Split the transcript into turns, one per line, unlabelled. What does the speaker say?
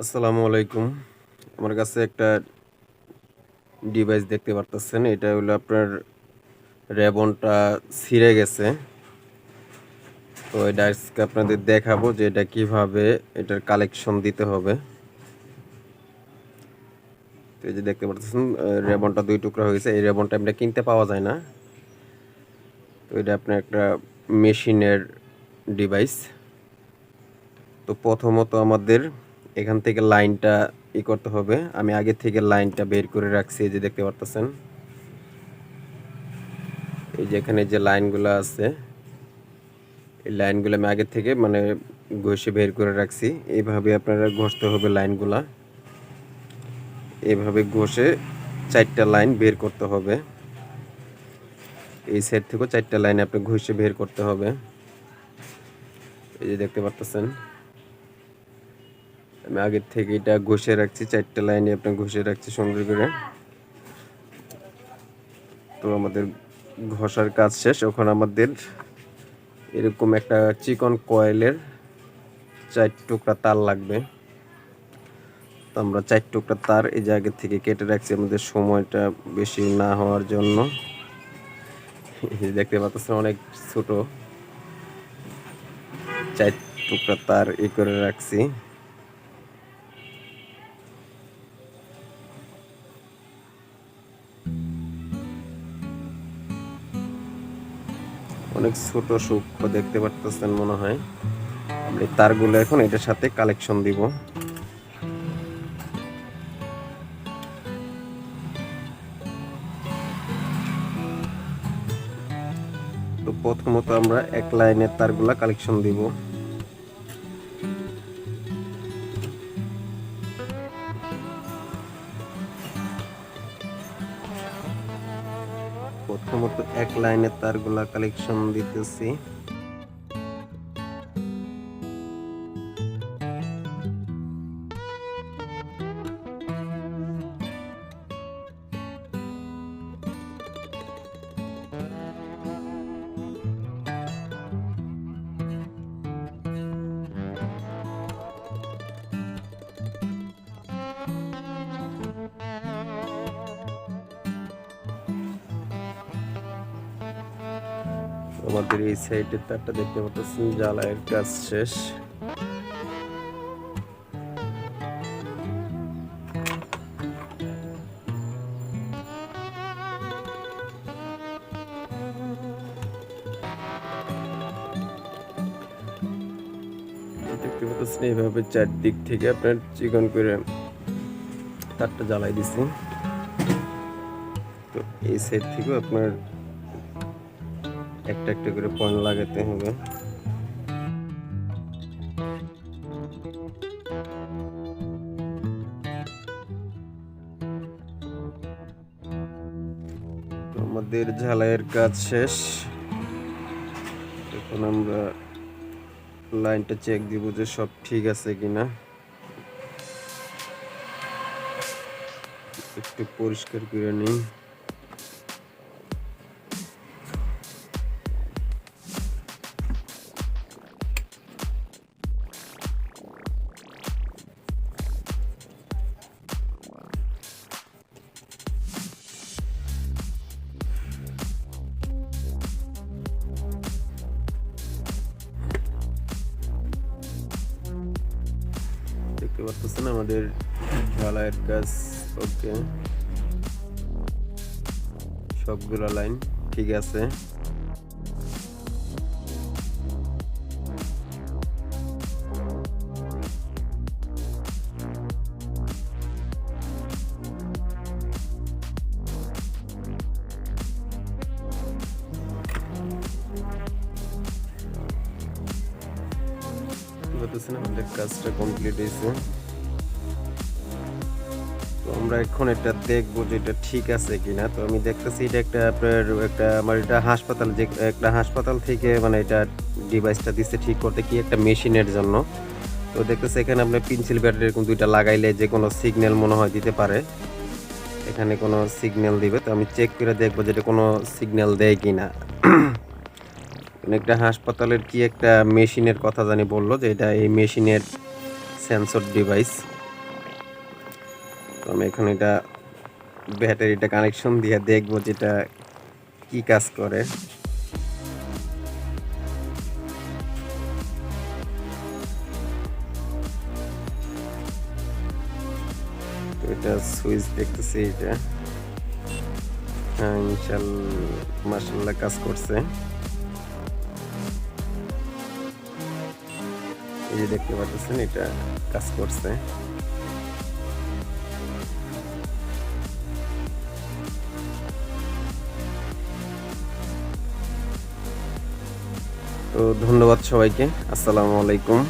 আসসালামু আলাইকুম। আমার কাছে একটা ডিভাইস দেখতে পারতেছেন। এটা হলো আপনার রেবনটা ছিঁড়ে গেছে। তো এটা আজকে আপনাদের দেখাবো যে এটা কিভাবে এটার কালেকশন দিতে হবে। তো এই যে দেখতে পারতেছেন রেবনটা 2 টুকরা হয়েছে। এই রেবনটা আমরা কিনতে পাওয়া যায় না। তো এটা আপনার একটা মেশিনের ডিভাইস। তো প্রথমত আমাদের এখান থেকে লাইনটা করতে হবে। আমি আগে থেকে লাইনটা বের করে রাখছি, এই যে দেখতে পারতেছেন। এই যে এখানে যে লাইনগুলো আছে, এই লাইনগুলো আমি আগে থেকে ঘষে বের করে রাখছি। এইভাবে আপনারা ঘষতে হবে লাইনগুলা। এইভাবে ঘষে 4টা লাইন বের করতে হবে। এই সাইড থেকেও 4টা লাইন আপনি ঘষে বের করতে হবে। এই যে দেখতে পারতেছেন, আমি আগের থেকে এটা ঘষে রাখছি। 4টা লাইনে আপনি ঘষে রাখছি সুন্দর করে। তো আমাদের ঘষার কাজ শেষ। ওখানে আমাদের এরকম একটা চিকন কয়েলের 4 টুকরা তার লাগবে। তো আমরা 4 টুকরা তার এই জায়গা থেকে কেটে রাখছি আমাদের সময়টা বেশি না হওয়ার জন্য। দেখতে পাচ্ছেন অনেক ছোট 4 টুকরা তার করে রাখছি। অনেক ছোট সূক্ষ্ম দেখতে পাচ্ছেন মনে হয়। আমরা এই তারগুলো এখন এটার সাথে কালেকশন দিব। তো প্রথমত আমরা এক লাইনের তারগুলা কালেকশন দিব। প্রথমত এক লাইনের তারগুলা কালেকশন দিতেছি। আমাদের এই সাইডের তারটা দেখতে পাচ্ছেন জ্বালায়ের কাজ শেষ। দেখতে পাচ্ছেন এইভাবে চারদিক থেকে আপনার চিকন করে তারটা জ্বালাই দিছি। তো এই সাইড থেকেও আপনার একটা একটা করে পয়েন্ট লাগাতে হবে। আমাদের ঝালাইয়ের কাজ শেষ। এখন আমরা লাইনটা চেক দিব যে সব ঠিক আছে কিনা। একটু পরিষ্কার করে নিই। দেখতে পাচ্ছেন আমাদের ঢালাইয়ের কাজ ওকে, সবগুলো লাইন ঠিক আছে। আমাদের কাজটা কমপ্লিট হয়েছে। তো আমরা এখন এটা দেখবো যে এটা ঠিক আছে কিনা। তো আমি দেখতেছি এটা আমার এটা হাসপাতাল, যে একটা হাসপাতাল থেকে এটা ডিভাইসটা দিচ্ছে ঠিক করতে, কি একটা মেশিনের জন্য। তো দেখতেছি এখানে আপনার পেন্সিল ব্যাটারি এরকম 2টা লাগাইলে যে কোনো সিগন্যাল মনে হয় দিতে পারে। এখানে কোনো সিগন্যাল দিবে, তো আমি চেক করে দেখবো যে এটা কোনো সিগন্যাল দেয় কিনা। একটা হাসপাতালের কি একটা মেশিনের কথা জানি বললো যে এটা এই মেশিনের সেন্সর ডিভাইস। আমি এখন এটা ব্যাটারিটা কানেকশন দিয়ে দেখবো যেটা কি কাজ করে। তো এটা সুইচ দেখতেছি এটা। হ্যাঁ, মাশাআল্লাহ কাজ করছে। এই যে দেখতে পাচ্ছেন এটা কাজ করছে। তো ধন্যবাদ সবাইকে। আসসালামু আলাইকুম।